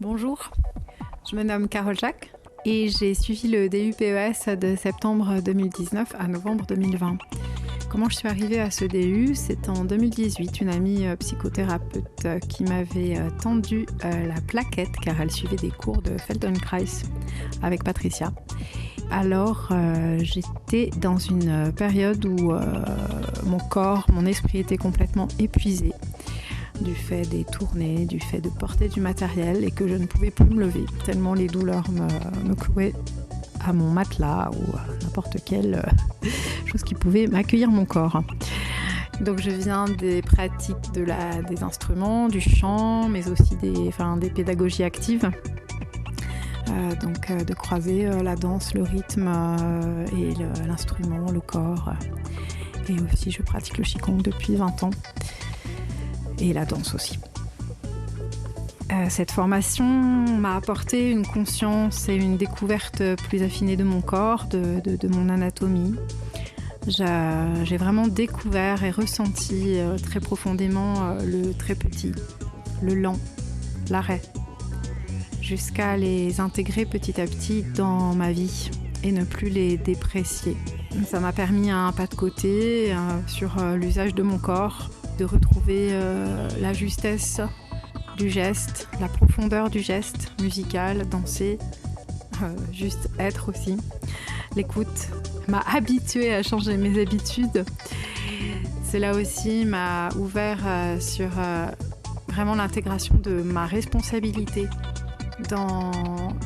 Bonjour, je me nomme Carole Jacques et j'ai suivi le DU-PES de septembre 2019 à novembre 2020. Comment je suis arrivée à ce DU? C'est en 2018, une amie psychothérapeute qui m'avait tendu la plaquette car elle suivait des cours de Feldenkrais avec Patricia. Alors j'étais dans une période où mon corps, mon esprit était complètement épuisé du fait des tournées, du fait de porter du matériel et que je ne pouvais plus me lever tellement les douleurs me clouaient à mon matelas ou à n'importe quelle chose qui pouvait m'accueillir mon corps. Donc je viens des pratiques des instruments, du chant, mais aussi des pédagogies actives. Donc de croiser la danse, le rythme et l'instrument, le corps. Et aussi je pratique le Qigong depuis 20 ans. Et la danse aussi. Cette formation m'a apporté une conscience et une découverte plus affinée de mon corps, de mon anatomie. J'ai vraiment découvert et ressenti très profondément le très petit, le lent, l'arrêt, jusqu'à les intégrer petit à petit dans ma vie et ne plus les déprécier. Ça m'a permis un pas de côté sur l'usage de mon corps, de retrouver la justesse du geste, la profondeur du geste musical, danser, juste être aussi. L'écoute m'a habituée à changer mes habitudes. Cela aussi m'a ouvert sur vraiment l'intégration de ma responsabilité dans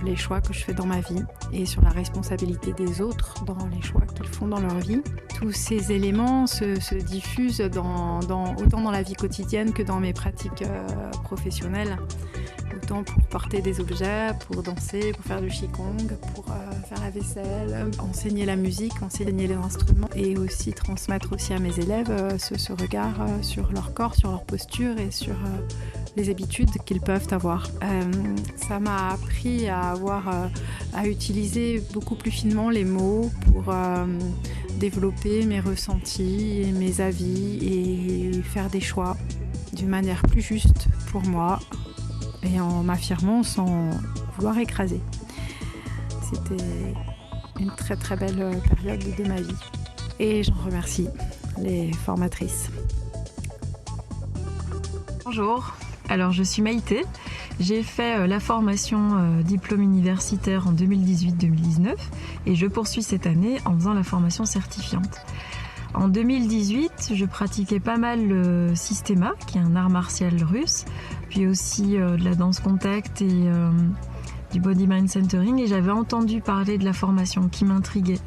les choix que je fais dans ma vie et sur la responsabilité des autres dans les choix qu'ils font dans leur vie. Tous ces éléments se diffusent autant dans la vie quotidienne que dans mes pratiques professionnelles. Autant pour porter des objets, pour danser, pour faire du Qigong, pour faire la vaisselle, enseigner la musique, enseigner les instruments et aussi transmettre aussi à mes élèves ce regard sur leur corps, sur leur posture et sur les habitudes qu'ils peuvent avoir. Ça m'a appris à utiliser beaucoup plus finement les mots pour développer mes ressentis et mes avis et faire des choix d'une manière plus juste pour moi et en m'affirmant sans vouloir écraser. C'était une très très belle période de ma vie et j'en remercie les formatrices. Bonjour, alors je suis Maïté, j'ai fait la formation diplôme universitaire en 2018-2019 et je poursuis cette année en faisant la formation certifiante. En 2018, je pratiquais pas mal le Systema, qui est un art martial russe, puis aussi de la danse contact et du body mind centering, et j'avais entendu parler de la formation qui m'intriguait.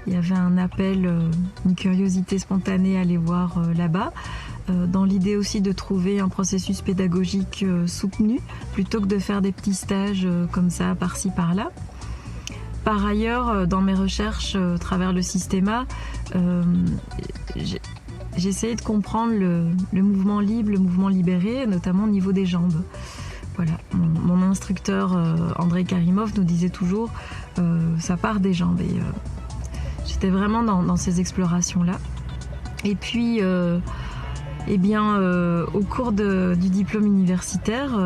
Il y avait un appel, une curiosité spontanée à aller voir là-bas, dans l'idée aussi de trouver un processus pédagogique soutenu, plutôt que de faire des petits stages comme ça, par-ci, par-là. Par ailleurs, dans mes recherches à travers le Systema, j'ai essayé de comprendre le mouvement libre, le mouvement libéré, notamment au niveau des jambes. Voilà, mon instructeur Andrei Karimov nous disait toujours ça part des jambes et j'étais vraiment dans ces explorations-là. Et puis, au cours du diplôme universitaire,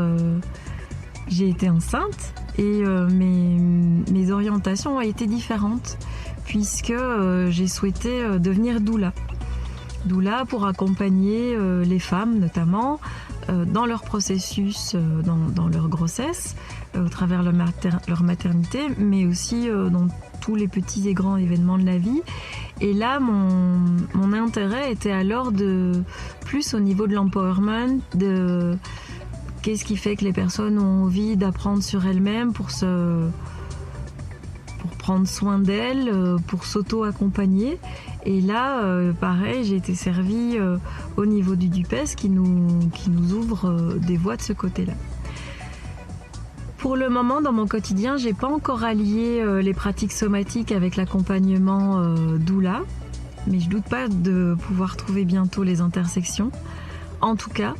j'ai été enceinte et mes orientations ont été différentes puisque j'ai souhaité devenir doula. Doula pour accompagner les femmes notamment dans leur processus, dans leur grossesse, au travers leur maternité, mais aussi dans tous les petits et grands événements de la vie. Et là, mon intérêt était alors plus au niveau de l'empowerment, de qu'est-ce qui fait que les personnes ont envie d'apprendre sur elles-mêmes pour prendre soin d'elles, pour s'auto-accompagner. Et là, pareil, j'ai été servie au niveau du DUPES qui nous ouvre des voies de ce côté-là. Pour le moment, dans mon quotidien, j'ai pas encore allié les pratiques somatiques avec l'accompagnement doula, mais je doute pas de pouvoir trouver bientôt les intersections. En tout cas,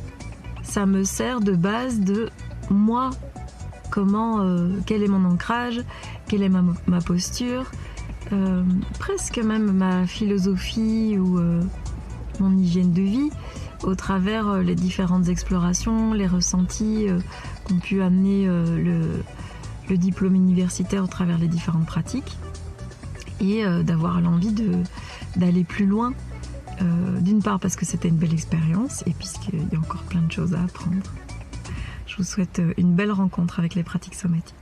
ça me sert de base de moi, quel est mon ancrage, quelle est ma posture, presque même ma philosophie ou mon hygiène de vie, au travers les différentes explorations, les ressentis qu'ont pu amener le diplôme universitaire au travers les différentes pratiques, et d'avoir l'envie d'aller plus loin, d'une part parce que c'était une belle expérience, et puisqu'il y a encore plein de choses à apprendre. Je vous souhaite une belle rencontre avec les pratiques somatiques.